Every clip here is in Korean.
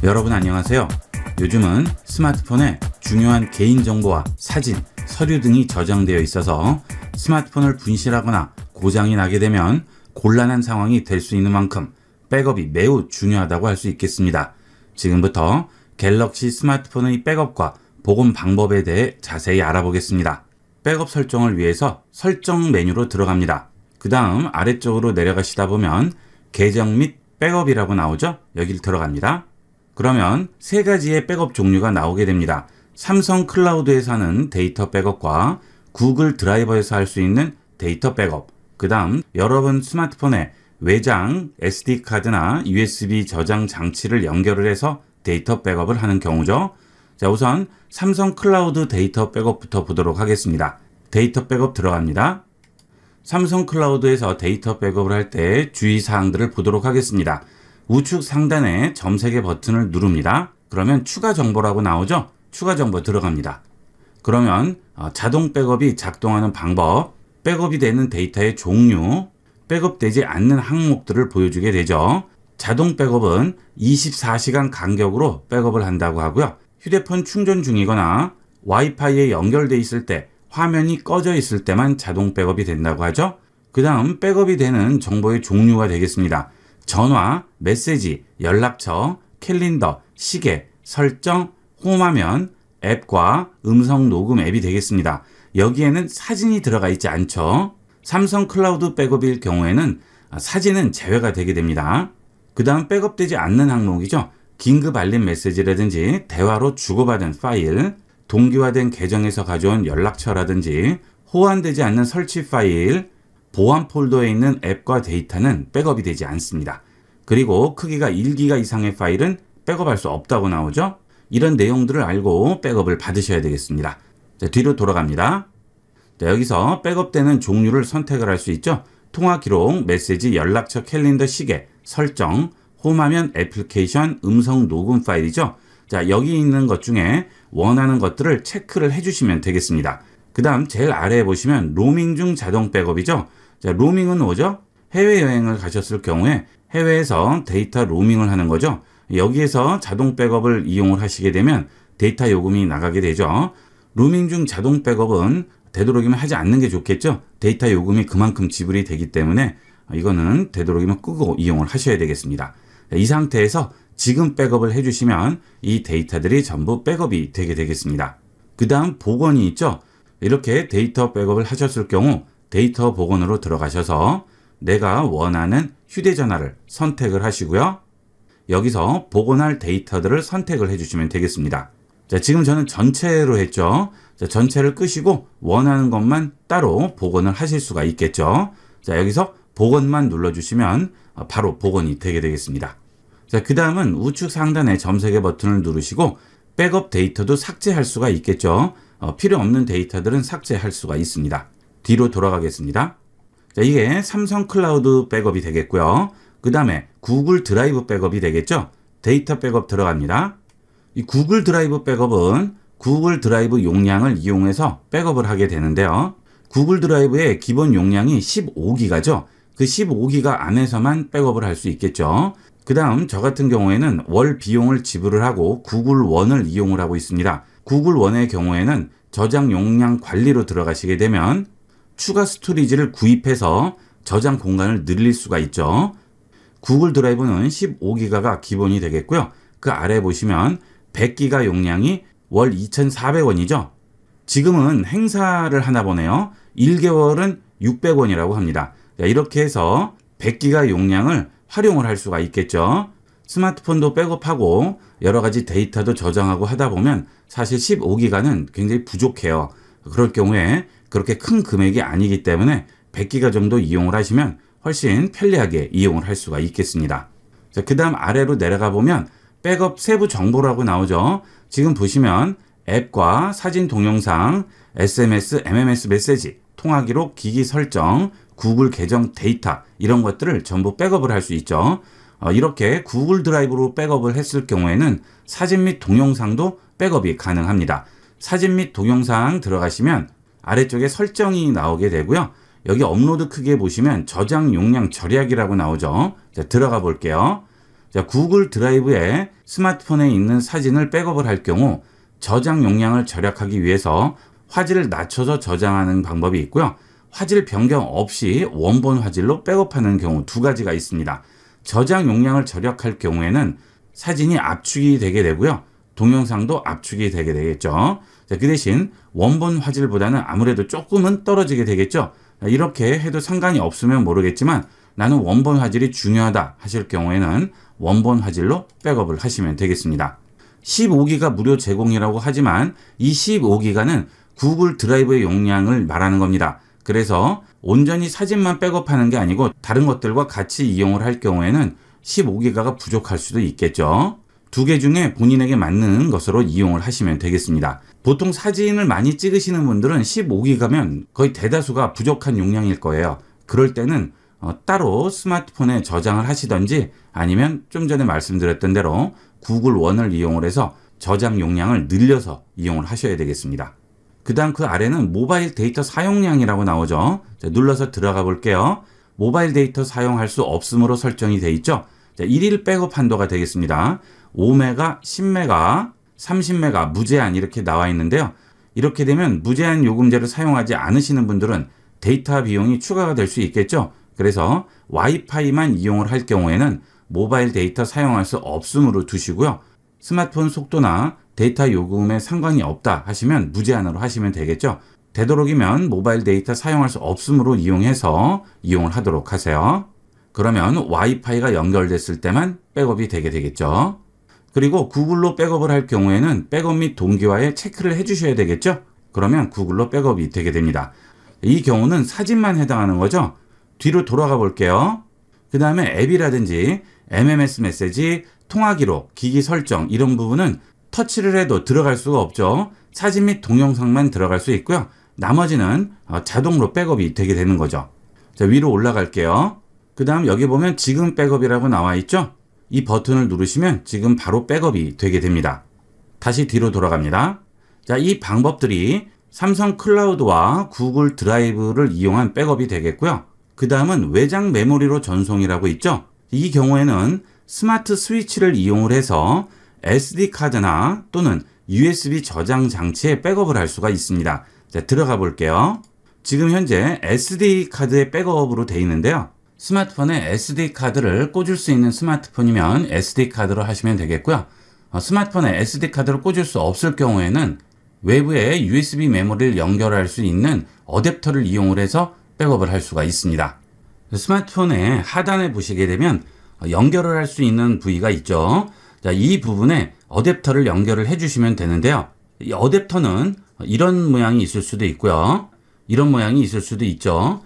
여러분 안녕하세요. 요즘은 스마트폰에 중요한 개인정보와 사진, 서류 등이 저장되어 있어서 스마트폰을 분실하거나 고장이 나게 되면 곤란한 상황이 될 수 있는 만큼 백업이 매우 중요하다고 할 수 있겠습니다. 지금부터 갤럭시 스마트폰의 백업과 복원 방법에 대해 자세히 알아보겠습니다. 백업 설정을 위해서 설정 메뉴로 들어갑니다. 그 다음 아래쪽으로 내려가시다 보면 계정 및 백업이라고 나오죠? 여기를 들어갑니다. 그러면 세 가지의 백업 종류가 나오게 됩니다. 삼성 클라우드에서 하는 데이터 백업과 구글 드라이버에서 할 수 있는 데이터 백업, 그 다음 여러분 스마트폰에 외장 SD카드나 USB 저장 장치를 연결을 해서 데이터 백업을 하는 경우죠. 자, 우선 삼성 클라우드 데이터 백업부터 보도록 하겠습니다. 데이터 백업 들어갑니다. 삼성 클라우드에서 데이터 백업을 할 때 주의사항들을 보도록 하겠습니다. 우측 상단에 점색의 버튼을 누릅니다. 그러면 추가 정보라고 나오죠? 추가 정보 들어갑니다. 그러면 자동 백업이 작동하는 방법, 백업이 되는 데이터의 종류, 백업되지 않는 항목들을 보여주게 되죠. 자동 백업은 24시간 간격으로 백업을 한다고 하고요. 휴대폰 충전 중이거나 와이파이에 연결되어 있을 때, 화면이 꺼져 있을 때만 자동 백업이 된다고 하죠. 그 다음 백업이 되는 정보의 종류가 되겠습니다. 전화, 메시지, 연락처, 캘린더, 시계, 설정, 홈화면, 앱과 음성 녹음 앱이 되겠습니다. 여기에는 사진이 들어가 있지 않죠. 삼성 클라우드 백업일 경우에는 사진은 제외가 되게 됩니다. 그 다음 백업되지 않는 항목이죠. 긴급 알림 메시지라든지 대화로 주고받은 파일, 동기화된 계정에서 가져온 연락처라든지 호환되지 않는 설치 파일, 보안 폴더에 있는 앱과 데이터는 백업이 되지 않습니다. 그리고 크기가 1기가 이상의 파일은 백업할 수 없다고 나오죠. 이런 내용들을 알고 백업을 받으셔야 되겠습니다. 자, 뒤로 돌아갑니다. 자, 여기서 백업되는 종류를 선택을 할 수 있죠. 통화 기록, 메시지, 연락처, 캘린더, 시계, 설정, 홈화면, 애플리케이션, 음성 녹음 파일이죠. 자, 여기 있는 것 중에 원하는 것들을 체크를 해주시면 되겠습니다. 그 다음 제일 아래에 보시면 로밍 중 자동 백업이죠. 자, 로밍은 뭐죠? 해외여행을 가셨을 경우에 해외에서 데이터 로밍을 하는 거죠. 여기에서 자동 백업을 이용을 하시게 되면 데이터 요금이 나가게 되죠. 로밍 중 자동 백업은 되도록이면 하지 않는 게 좋겠죠. 데이터 요금이 그만큼 지불이 되기 때문에 이거는 되도록이면 끄고 이용을 하셔야 되겠습니다. 이 상태에서 지금 백업을 해주시면 이 데이터들이 전부 백업이 되게 되겠습니다. 그 다음 복원이 있죠. 이렇게 데이터 백업을 하셨을 경우 데이터 복원으로 들어가셔서 내가 원하는 휴대전화를 선택을 하시고요. 여기서 복원할 데이터들을 선택을 해주시면 되겠습니다. 자, 지금 저는 전체로 했죠. 자, 전체를 끄시고 원하는 것만 따로 복원을 하실 수가 있겠죠. 자, 여기서 복원만 눌러주시면 바로 복원이 되게 되겠습니다. 자, 그 다음은 우측 상단에 점색의 버튼을 누르시고 백업 데이터도 삭제할 수가 있겠죠. 필요 없는 데이터들은 삭제할 수가 있습니다. 뒤로 돌아가겠습니다. 자, 이게 삼성 클라우드 백업이 되겠고요. 그 다음에 구글 드라이브 백업이 되겠죠. 데이터 백업 들어갑니다. 이 구글 드라이브 백업은 구글 드라이브 용량을 이용해서 백업을 하게 되는데요. 구글 드라이브의 기본 용량이 15기가죠. 그 15기가 안에서만 백업을 할 수 있겠죠. 그 다음 저 같은 경우에는 월 비용을 지불을 하고 구글 원을 이용을 하고 있습니다. 구글 원의 경우에는 저장 용량 관리로 들어가시게 되면 추가 스토리지를 구입해서 저장 공간을 늘릴 수가 있죠. 구글 드라이브는 15기가가 기본이 되겠고요. 그 아래 보시면 100기가 용량이 월 2,400원이죠. 지금은 행사를 하나 보네요. 1개월은 600원이라고 합니다. 이렇게 해서 100기가 용량을 활용을 할 수가 있겠죠. 스마트폰도 백업하고 여러 가지 데이터도 저장하고 하다 보면 사실 15기가는 굉장히 부족해요. 그럴 경우에 그렇게 큰 금액이 아니기 때문에 100기가 정도 이용을 하시면 훨씬 편리하게 이용을 할 수가 있겠습니다. 자, 그 다음 아래로 내려가 보면 백업 세부 정보라고 나오죠. 지금 보시면 앱과 사진 동영상, SMS, MMS 메시지, 통화 기록, 기기 설정, 구글 계정 데이터 이런 것들을 전부 백업을 할 수 있죠. 이렇게 구글 드라이브로 백업을 했을 경우에는 사진 및 동영상도 백업이 가능합니다. 사진 및 동영상 들어가시면 아래쪽에 설정이 나오게 되고요. 여기 업로드 크기에 보시면 저장 용량 절약이라고 나오죠. 자, 들어가 볼게요. 자, 구글 드라이브에 스마트폰에 있는 사진을 백업을 할 경우 저장 용량을 절약하기 위해서 화질을 낮춰서 저장하는 방법이 있고요. 화질 변경 없이 원본 화질로 백업하는 경우 두 가지가 있습니다. 저장 용량을 절약할 경우에는 사진이 압축이 되게 되고요. 동영상도 압축이 되게 되겠죠. 자, 그 대신 원본 화질보다는 아무래도 조금은 떨어지게 되겠죠. 이렇게 해도 상관이 없으면 모르겠지만 나는 원본 화질이 중요하다 하실 경우에는 원본 화질로 백업을 하시면 되겠습니다. 15기가 무료 제공이라고 하지만 이 15기가는 구글 드라이브의 용량을 말하는 겁니다. 그래서 온전히 사진만 백업하는 게 아니고 다른 것들과 같이 이용을 할 경우에는 15기가가 부족할 수도 있겠죠. 두 개 중에 본인에게 맞는 것으로 이용을 하시면 되겠습니다. 보통 사진을 많이 찍으시는 분들은 15기가면 거의 대다수가 부족한 용량일 거예요. 그럴 때는 따로 스마트폰에 저장을 하시던지 아니면 좀 전에 말씀드렸던 대로 구글 원을 이용을 해서 저장 용량을 늘려서 이용을 하셔야 되겠습니다. 그 다음 그 아래는 모바일 데이터 사용량이라고 나오죠. 자, 눌러서 들어가 볼게요. 모바일 데이터 사용할 수 없음으로 설정이 되어 있죠. 자, 1일 백업 한도가 되겠습니다. 5메가, 10메가, 30메가 무제한 이렇게 나와 있는데요. 이렇게 되면 무제한 요금제를 사용하지 않으시는 분들은 데이터 비용이 추가가 될 수 있겠죠. 그래서 와이파이만 이용을 할 경우에는 모바일 데이터 사용할 수 없음으로 두시고요. 스마트폰 속도나 데이터 요금에 상관이 없다 하시면 무제한으로 하시면 되겠죠. 되도록이면 모바일 데이터 사용할 수 없음으로 이용해서 이용을 하도록 하세요. 그러면 와이파이가 연결됐을 때만 백업이 되게 되겠죠. 그리고 구글로 백업을 할 경우에는 백업 및 동기화에 체크를 해주셔야 되겠죠. 그러면 구글로 백업이 되게 됩니다. 이 경우는 사진만 해당하는 거죠. 뒤로 돌아가 볼게요. 그 다음에 앱이라든지 MMS 메시지, 통화 기록, 기기 설정 이런 부분은 터치를 해도 들어갈 수가 없죠. 사진 및 동영상만 들어갈 수 있고요. 나머지는 자동으로 백업이 되게 되는 거죠. 자, 위로 올라갈게요. 그 다음 여기 보면 지금 백업이라고 나와 있죠. 이 버튼을 누르시면 지금 바로 백업이 되게 됩니다. 다시 뒤로 돌아갑니다. 자, 이 방법들이 삼성 클라우드와 구글 드라이브를 이용한 백업이 되겠고요. 그 다음은 외장 메모리로 전송이라고 있죠. 이 경우에는 스마트 스위치를 이용을 해서 SD카드나 또는 USB 저장 장치에 백업을 할 수가 있습니다. 자, 들어가 볼게요. 지금 현재 SD카드의 백업으로 되어 있는데요. 스마트폰에 SD카드를 꽂을 수 있는 스마트폰이면 SD카드로 하시면 되겠고요. 스마트폰에 SD카드를 꽂을 수 없을 경우에는 외부에 USB 메모리를 연결할 수 있는 어댑터를 이용을 해서 백업을 할 수가 있습니다. 스마트폰의 하단에 보시게 되면 연결을 할 수 있는 부위가 있죠. 자, 이 부분에 어댑터를 연결을 해주시면 되는데요. 이 어댑터는 이런 모양이 있을 수도 있고요. 이런 모양이 있을 수도 있죠.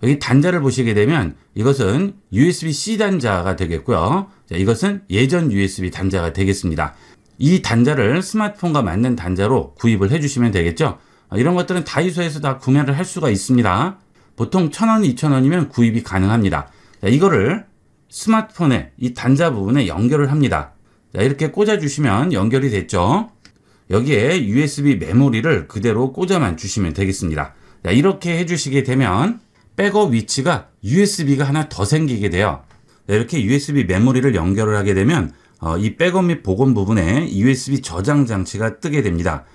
여기 단자를 보시게 되면 이것은 USB-C 단자가 되겠고요. 자, 이것은 예전 USB 단자가 되겠습니다. 이 단자를 스마트폰과 맞는 단자로 구입을 해주시면 되겠죠. 이런 것들은 다이소에서 다 구매를 할 수가 있습니다. 보통 1,000원, 2,000원이면 구입이 가능합니다. 자, 이거를 스마트폰에 이 단자 부분에 연결을 합니다. 자, 이렇게 꽂아주시면 연결이 됐죠. 여기에 USB 메모리를 그대로 꽂아만 주시면 되겠습니다. 자, 이렇게 해주시게 되면 백업 위치가 USB가 하나 더 생기게 돼요. 자, 이렇게 USB 메모리를 연결을 하게 되면 이 백업 및 복원 부분에 USB 저장 장치가 뜨게 됩니다.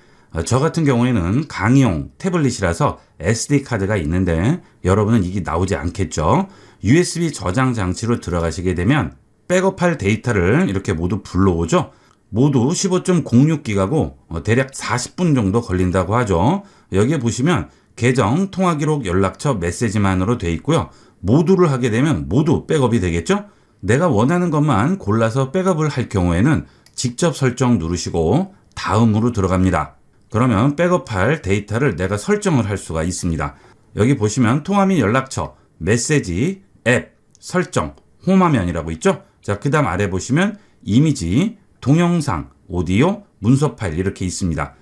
저 같은 경우에는 강의용 태블릿이라서 SD카드가 있는데 여러분은 이게 나오지 않겠죠. USB 저장 장치로 들어가시게 되면 백업할 데이터를 이렇게 모두 불러오죠. 모두 15.06기가고 대략 40분 정도 걸린다고 하죠. 여기에 보시면 계정, 통화기록, 연락처, 메시지만으로 되어 있고요. 모두를 하게 되면 모두 백업이 되겠죠. 내가 원하는 것만 골라서 백업을 할 경우에는 직접 설정 누르시고 다음으로 들어갑니다. 그러면 백업할 데이터를 내가 설정을 할 수가 있습니다. 여기 보시면 통화 및 연락처, 메시지, 앱, 설정, 홈화면이라고 있죠. 자, 그 다음 아래 보시면 이미지, 동영상, 오디오, 문서 파일 이렇게 있습니다.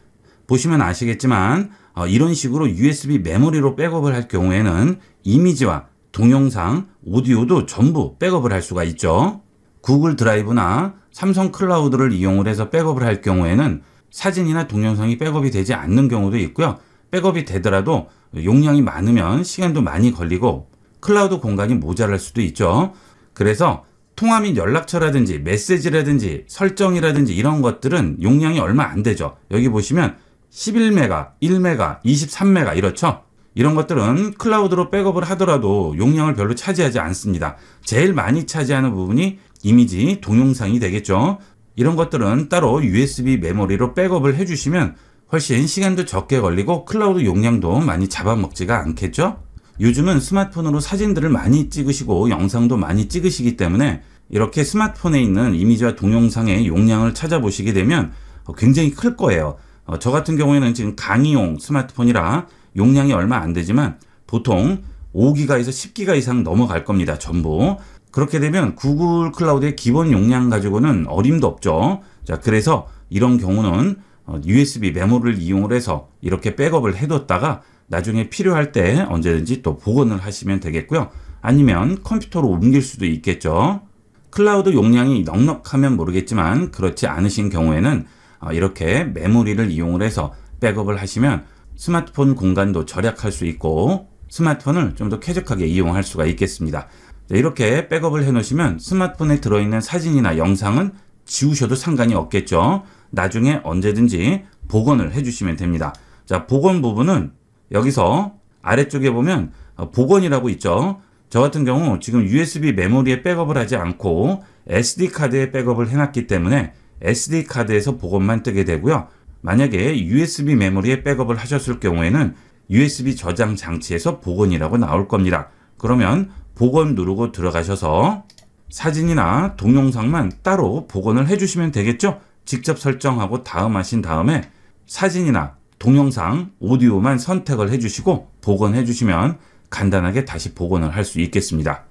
보시면 아시겠지만 이런 식으로 USB 메모리로 백업을 할 경우에는 이미지와 동영상, 오디오도 전부 백업을 할 수가 있죠. 구글 드라이브나 삼성 클라우드를 이용을 해서 백업을 할 경우에는 사진이나 동영상이 백업이 되지 않는 경우도 있고요. 백업이 되더라도 용량이 많으면 시간도 많이 걸리고 클라우드 공간이 모자랄 수도 있죠. 그래서 통화 및 연락처라든지 메시지라든지 설정이라든지 이런 것들은 용량이 얼마 안 되죠. 여기 보시면 11메가, 1메가, 23메가 이렇죠. 이런 것들은 클라우드로 백업을 하더라도 용량을 별로 차지하지 않습니다. 제일 많이 차지하는 부분이 이미지, 동영상이 되겠죠. 이런 것들은 따로 USB 메모리로 백업을 해주시면 훨씬 시간도 적게 걸리고 클라우드 용량도 많이 잡아먹지가 않겠죠. 요즘은 스마트폰으로 사진들을 많이 찍으시고 영상도 많이 찍으시기 때문에 이렇게 스마트폰에 있는 이미지와 동영상의 용량을 찾아보시게 되면 굉장히 클 거예요. 저 같은 경우에는 지금 강의용 스마트폰이라 용량이 얼마 안 되지만 보통 5기가에서 10기가 이상 넘어갈 겁니다. 전부. 그렇게 되면 구글 클라우드의 기본 용량 가지고는 어림도 없죠. 자, 그래서 이런 경우는 USB 메모리를 이용을 해서 이렇게 백업을 해뒀다가 나중에 필요할 때 언제든지 또 복원을 하시면 되겠고요. 아니면 컴퓨터로 옮길 수도 있겠죠. 클라우드 용량이 넉넉하면 모르겠지만 그렇지 않으신 경우에는 이렇게 메모리를 이용을 해서 백업을 하시면 스마트폰 공간도 절약할 수 있고 스마트폰을 좀 더 쾌적하게 이용할 수가 있겠습니다. 이렇게 백업을 해 놓으시면 스마트폰에 들어있는 사진이나 영상은 지우셔도 상관이 없겠죠. 나중에 언제든지 복원을 해주시면 됩니다. 자, 복원 부분은 여기서 아래쪽에 보면 복원이라고 있죠. 저 같은 경우 지금 USB 메모리에 백업을 하지 않고 SD카드에 백업을 해놨기 때문에 SD카드에서 복원만 뜨게 되고요. 만약에 USB 메모리에 백업을 하셨을 경우에는 USB 저장 장치에서 복원이라고 나올 겁니다. 그러면 복원 누르고 들어가셔서 사진이나 동영상만 따로 복원을 해주시면 되겠죠. 직접 설정하고 다음 하신 다음에 사진이나 동영상, 오디오만 선택을 해주시고 복원해 주시면 간단하게 다시 복원을 할 수 있겠습니다.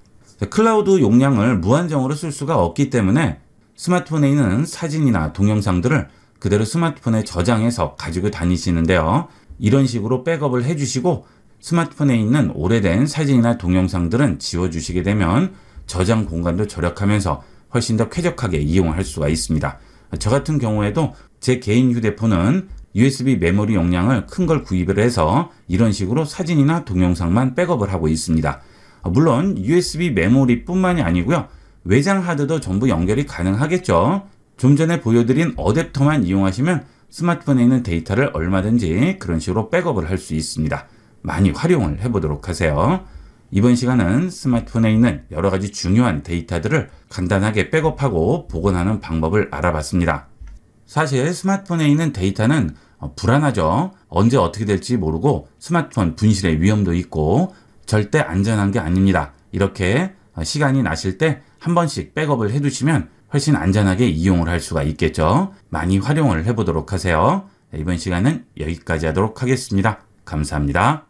클라우드 용량을 무한정으로 쓸 수가 없기 때문에 스마트폰에 있는 사진이나 동영상들을 그대로 스마트폰에 저장해서 가지고 다니시는데요. 이런 식으로 백업을 해주시고 스마트폰에 있는 오래된 사진이나 동영상들은 지워주시게 되면 저장 공간도 절약하면서 훨씬 더 쾌적하게 이용할 수가 있습니다. 저 같은 경우에도 제 개인 휴대폰은 USB 메모리 용량을 큰 걸 구입을 해서 이런 식으로 사진이나 동영상만 백업을 하고 있습니다. 물론 USB 메모리 뿐만이 아니고요. 외장 하드도 전부 연결이 가능하겠죠. 좀 전에 보여드린 어댑터만 이용하시면 스마트폰에 있는 데이터를 얼마든지 그런 식으로 백업을 할 수 있습니다. 많이 활용을 해보도록 하세요. 이번 시간은 스마트폰에 있는 여러 가지 중요한 데이터들을 간단하게 백업하고 복원하는 방법을 알아봤습니다. 사실 스마트폰에 있는 데이터는 불안하죠. 언제 어떻게 될지 모르고 스마트폰 분실의 위험도 있고 절대 안전한 게 아닙니다. 이렇게 시간이 나실 때 한 번씩 백업을 해두시면 훨씬 안전하게 이용을 할 수가 있겠죠. 많이 활용을 해보도록 하세요. 이번 시간은 여기까지 하도록 하겠습니다. 감사합니다.